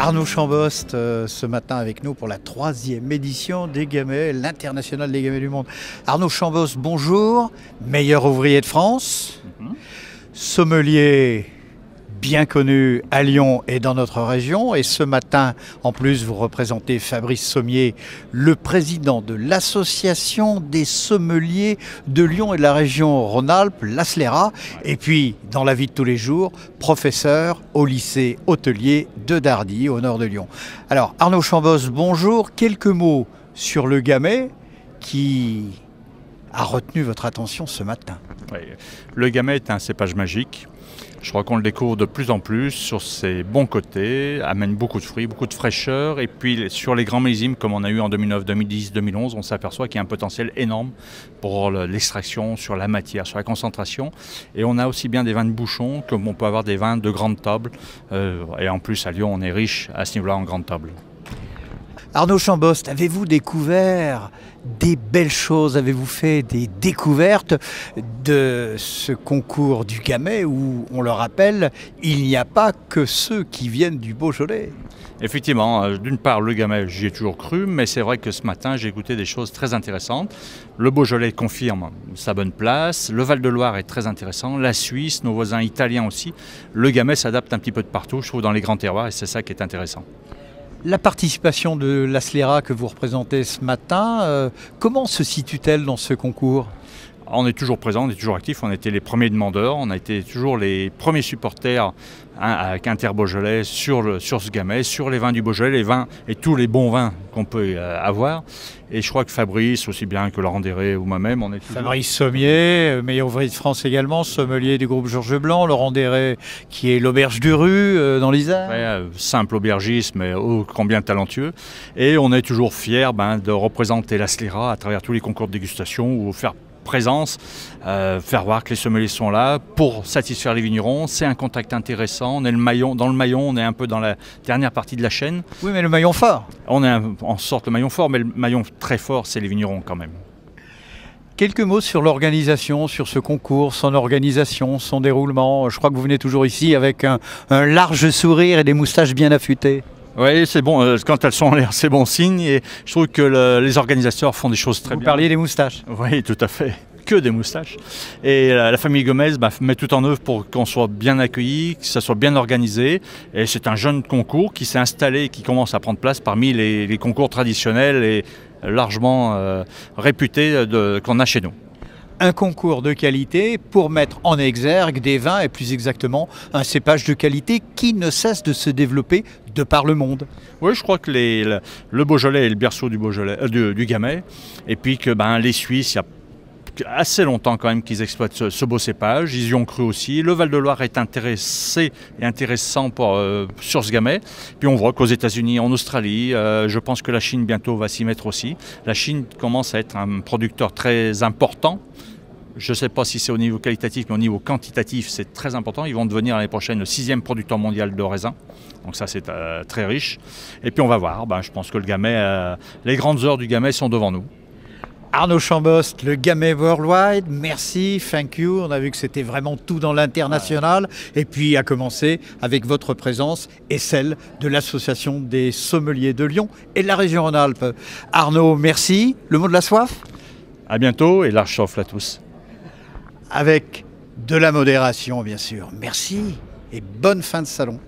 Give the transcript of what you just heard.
Arnaud Chambost ce matin avec nous pour la 3e édition des Gamay, l'international des Gamay du monde. Arnaud Chambost, bonjour, meilleur ouvrier de France, sommelier bien connu à Lyon et dans notre région. Et ce matin, en plus, vous représentez Fabrice Sommier, le président de l'association des sommeliers de Lyon et de la région Rhône-Alpes, l'ASLERA. Et puis, dans la vie de tous les jours, professeur au lycée hôtelier de Dardy, au nord de Lyon. Alors, Arnaud Chambost, bonjour. Quelques mots sur le Gamay qui a retenu votre attention ce matin. Oui. Le Gamay est un cépage magique. Je crois qu'on le découvre de plus en plus sur ses bons côtés, amène beaucoup de fruits, beaucoup de fraîcheur. Et puis sur les grands millésimes, comme on a eu en 2009, 2010, 2011, on s'aperçoit qu'il y a un potentiel énorme pour l'extraction, sur la matière, sur la concentration. Et on a aussi bien des vins de bouchon, comme on peut avoir des vins de grande table. Et en plus, à Lyon, on est riche à ce niveau-là en grande table. Arnaud Chambost, avez-vous découvert des belles choses? Avez-vous fait des découvertes de ce concours du Gamay où, on le rappelle, il n'y a pas que ceux qui viennent du Beaujolais? Effectivement, d'une part, le Gamay, j'y ai toujours cru, mais c'est vrai que ce matin, j'ai goûté des choses très intéressantes. Le Beaujolais confirme sa bonne place, le Val-de-Loire est très intéressant, la Suisse, nos voisins italiens aussi. Le Gamay s'adapte un petit peu de partout, je trouve, dans les grands terroirs, et c'est ça qui est intéressant. La participation de l'ASLERA que vous représentez ce matin, comment se situe-t-elle dans ce concours? On est toujours présent, on est toujours actif, on a été les premiers demandeurs, on a été toujours les premiers supporters avec Inter-Beaujolais sur ce Gamay, sur les vins du Beaujolais, les vins et tous les bons vins qu'on peut avoir. Et je crois que Fabrice, aussi bien que Laurent Déré ou moi-même, on est toujours... Fabrice Sommier, meilleur ouvrier de France également, sommelier du groupe Georges Blanc, Laurent Déré qui est l'auberge du Rue dans l'Isère. Ouais, simple aubergiste, mais ô combien talentueux. Et on est toujours fiers de représenter l'ASLERA à travers tous les concours de dégustation ou faire présence, faire voir que les sommeliers sont là pour satisfaire les vignerons. C'est un contact intéressant. On est dans le maillon, on est un peu dans la dernière partie de la chaîne. Oui, mais le maillon fort. On est en sorte le maillon fort, mais le maillon très fort, c'est les vignerons quand même. Quelques mots sur l'organisation, sur ce concours, son organisation, son déroulement. Je crois que vous venez toujours ici avec un large sourire et des moustaches bien affûtées. Oui, c'est bon. Quand elles sont en l'air, c'est bon signe. Et je trouve que les organisateurs font des choses très bien. Vous parliez des moustaches. Oui, tout à fait. Que des moustaches. Et la famille Gomez met tout en œuvre pour qu'on soit bien accueillis, que ça soit bien organisé. Et c'est un jeune concours qui s'est installé et qui commence à prendre place parmi les concours traditionnels et largement réputés qu'on a chez nous. Un concours de qualité pour mettre en exergue des vins et plus exactement un cépage de qualité qui ne cesse de se développer de par le monde. Oui, je crois que le Beaujolais est le berceau du Gamay, et puis que les Suisses, il y a assez longtemps quand même qu'ils exploitent ce beau cépage, ils y ont cru aussi. Le Val-de-Loire est intéressé et intéressant sur ce Gamay. Puis on voit qu'aux États-Unis, en Australie, je pense que la Chine bientôt va s'y mettre aussi. La Chine commence à être un producteur très important. Je ne sais pas si c'est au niveau qualitatif, mais au niveau quantitatif, c'est très important. Ils vont devenir l'année prochaine le 6e producteur mondial de raisin. Donc ça, c'est très riche. Et puis on va voir. Je pense que le Gamay, les grandes heures du Gamay sont devant nous. Arnaud Chambost, le Gamay Worldwide, merci, thank you. On a vu que c'était vraiment tout dans l'international. Et puis à commencer avec votre présence et celle de l'association des sommeliers de Lyon et de la région Rhône-Alpes. Arnaud, merci. Le mot de la soif? À bientôt et large chauffe à tous. Avec de la modération, bien sûr. Merci et bonne fin de salon.